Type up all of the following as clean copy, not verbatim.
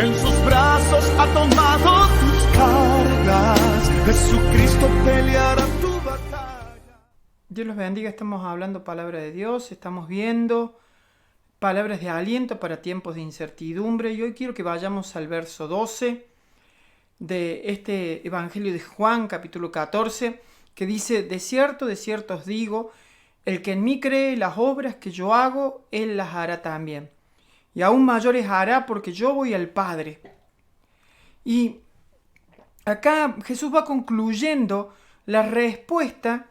En sus brazos ha tomado tus cargas. Jesucristo peleará tu batalla. Dios los bendiga, estamos hablando palabra de Dios, estamos viendo palabras de aliento para tiempos de incertidumbre y hoy quiero que vayamos al verso 12 de este Evangelio de Juan, capítulo 14, que dice: de cierto os digo, el que en mí cree, las obras que yo hago, él las hará también. Y aún mayores hará, porque yo voy al Padre. Y acá Jesús va concluyendo la respuesta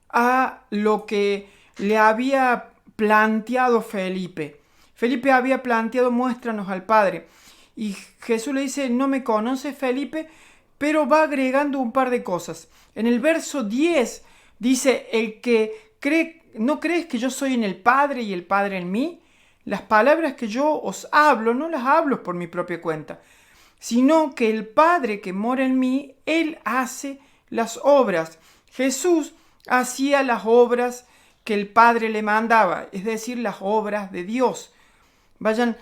a lo que le había planteado Felipe. Felipe había planteado: muéstranos al Padre. Y Jesús le dice: no me conoces, Felipe, pero va agregando un par de cosas. En el verso 10 dice: el que cree, ¿no crees que yo soy en el Padre y el Padre en mí? Las palabras que yo os hablo, no las hablo por mi propia cuenta, sino que el Padre que mora en mí, Él hace las obras. Jesús hacía las obras que el Padre le mandaba, es decir, las obras de Dios. Vayan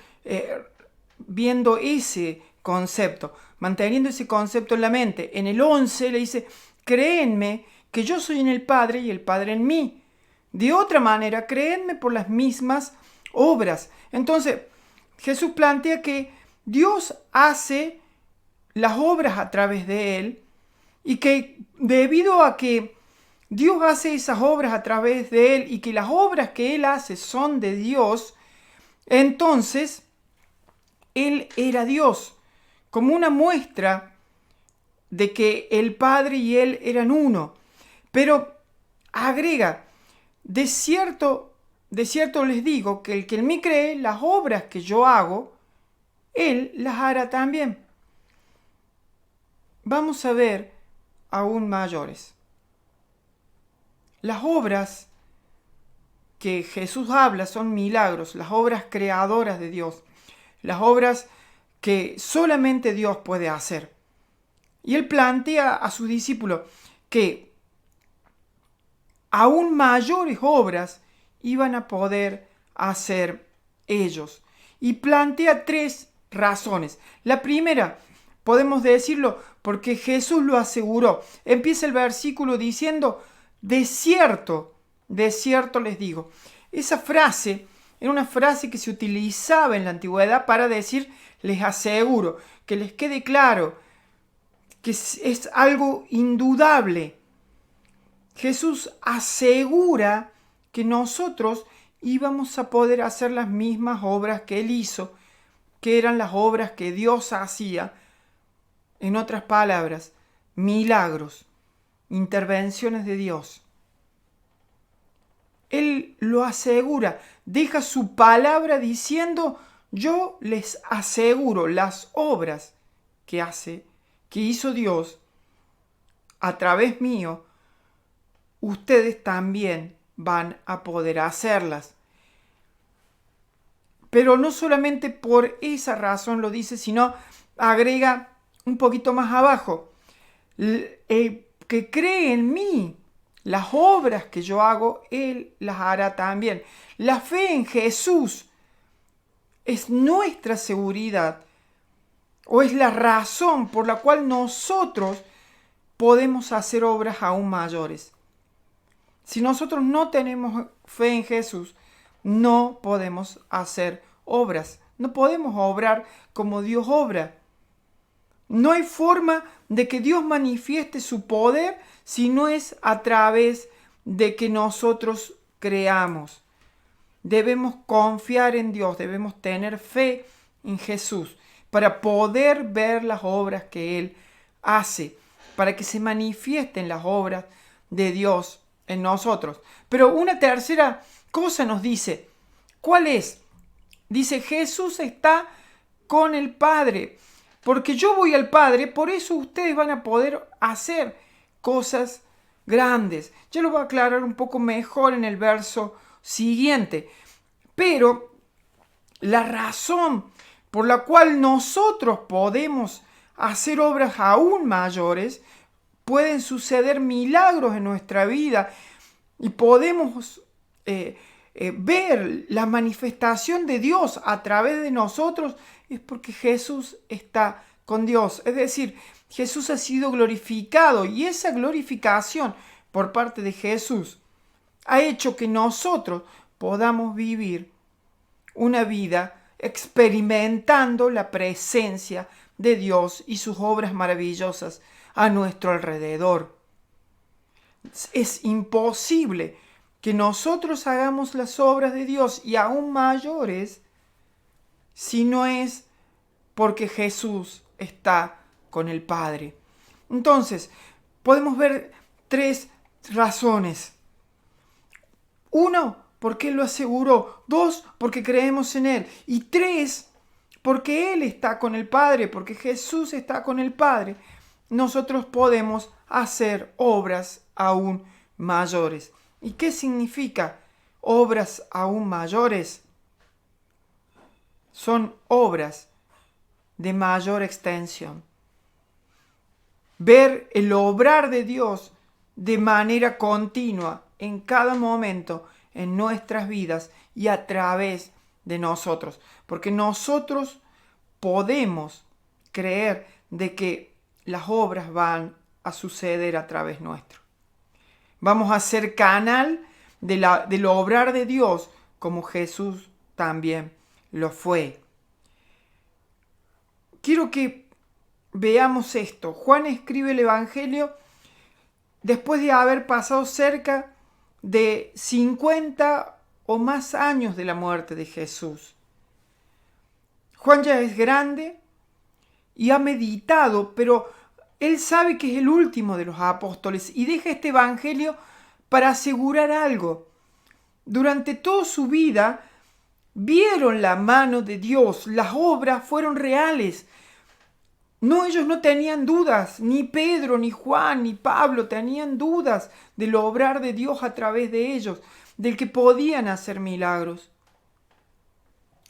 viendo ese concepto, manteniendo ese concepto en la mente. En el 11 le dice: créenme que yo soy en el Padre y el Padre en mí. De otra manera, créenme por las mismas obras. Entonces, Jesús plantea que Dios hace las obras a través de Él y que debido a que Dios hace esas obras a través de Él y que las obras que Él hace son de Dios, entonces Él era Dios, como una muestra de que el Padre y Él eran uno. Pero agrega: de cierto les digo que el que en mí cree, las obras que yo hago, Él las hará también. Vamos a ver aún mayores. Las obras que Jesús habla son milagros, las obras creadoras de Dios, las obras que solamente Dios puede hacer. Y Él plantea a sus discípulos que aún mayores obras iban a poder hacer ellos. Y plantea tres razones. La primera, podemos decirlo porque Jesús lo aseguró. Empieza el versículo diciendo: de cierto les digo. Esa frase era una frase que se utilizaba en la antigüedad para decir: les aseguro, que les quede claro, que es algo indudable. Jesús asegura que nosotros íbamos a poder hacer las mismas obras que Él hizo, que eran las obras que Dios hacía. En otras palabras, milagros, intervenciones de Dios. Él lo asegura, deja su palabra diciendo: yo les aseguro las obras que hizo Dios a través mío, ustedes también van a poder hacerlas. Pero no solamente por esa razón lo dice, sino agrega un poquito más abajo: el que cree en mí, las obras que yo hago, Él las hará también. La fe en Jesús es nuestra seguridad, o es la razón por la cual nosotros podemos hacer obras aún mayores. Si nosotros no tenemos fe en Jesús, no podemos hacer obras. No podemos obrar como Dios obra. No hay forma de que Dios manifieste su poder si no es a través de que nosotros creamos. Debemos confiar en Dios, debemos tener fe en Jesús para poder ver las obras que Él hace, para que se manifiesten las obras de Dios en nosotros. Pero una tercera cosa nos dice: ¿cuál es? Dice: Jesús está con el Padre. Porque yo voy al Padre, por eso ustedes van a poder hacer cosas grandes. Ya lo voy a aclarar un poco mejor en el verso siguiente. Pero la razón por la cual nosotros podemos hacer obras aún mayores, pueden suceder milagros en nuestra vida y podemos ver la manifestación de Dios a través de nosotros, es porque Jesús está con Dios. Es decir, Jesús ha sido glorificado y esa glorificación por parte de Jesús ha hecho que nosotros podamos vivir una vida experimentando la presencia de Dios y sus obras maravillosas a nuestro alrededor. Es imposible que nosotros hagamos las obras de Dios y aún mayores si no es porque Jesús está con el Padre. Entonces, podemos ver 3 razones. 1, porque Él lo aseguró. 2, porque creemos en Él. Y 3, porque Él está con el Padre, porque Jesús está con el Padre. Nosotros podemos hacer obras aún mayores. ¿Y qué significa obras aún mayores? Son obras de mayor extensión. Ver el obrar de Dios de manera continua en cada momento en nuestras vidas y a través de nosotros. Porque nosotros podemos creer de que las obras van a suceder a través nuestro. Vamos a ser canal del obrar de Dios como Jesús también lo fue. Quiero que veamos esto. Juan escribe el Evangelio después de haber pasado cerca de 50 o más años de la muerte de Jesús. Juan ya es grande y ha meditado, pero él sabe que es el último de los apóstoles y deja este Evangelio para asegurar algo. Durante toda su vida vieron la mano de Dios, las obras fueron reales. No, ellos no tenían dudas, ni Pedro, ni Juan, ni Pablo tenían dudas del obrar de Dios a través de ellos, del que podían hacer milagros.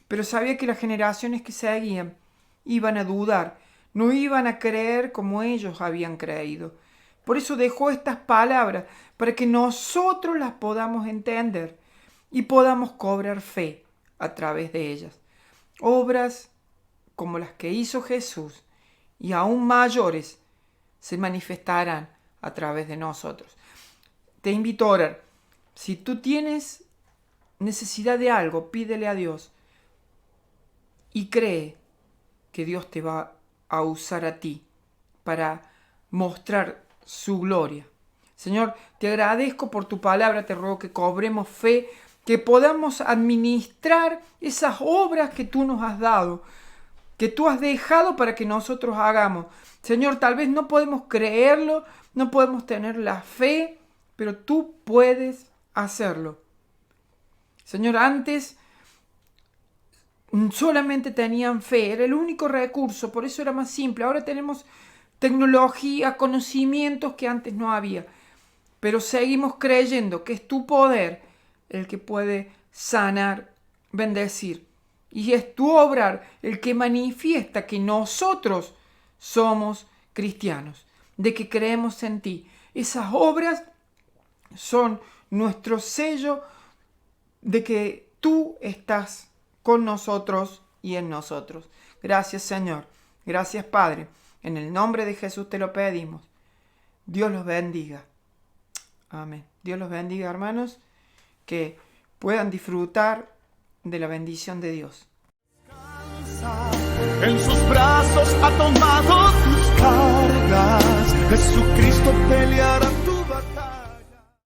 Pero sabía que las generaciones que seguían iban a dudar, no iban a creer como ellos habían creído. Por eso dejó estas palabras, para que nosotros las podamos entender y podamos cobrar fe a través de ellas. Obras como las que hizo Jesús y aún mayores se manifestarán a través de nosotros. Te invito a orar. Si tú tienes necesidad de algo, pídele a Dios y cree que Dios te va a usar a ti para mostrar su gloria. Señor, te agradezco por tu palabra, te ruego que cobremos fe, que podamos administrar esas obras que tú nos has dado, que tú has dejado para que nosotros hagamos. Señor, tal vez no podemos creerlo, no podemos tener la fe, pero tú puedes hacerlo. Señor, antes solamente tenían fe, era el único recurso, por eso era más simple. Ahora tenemos tecnología, conocimientos que antes no había, pero seguimos creyendo que es tu poder el que puede sanar, bendecir, y es tu obrar el que manifiesta que nosotros somos cristianos, de que creemos en ti. Esas obras son nuestro sello de que tú estás con nosotros y en nosotros. Gracias, Señor. Gracias, Padre. En el nombre de Jesús te lo pedimos. Dios los bendiga. Amén. Dios los bendiga, hermanos, que puedan disfrutar de la bendición de Dios. En sus brazos ha tomado tus cargas. Jesucristo peleará tu batalla.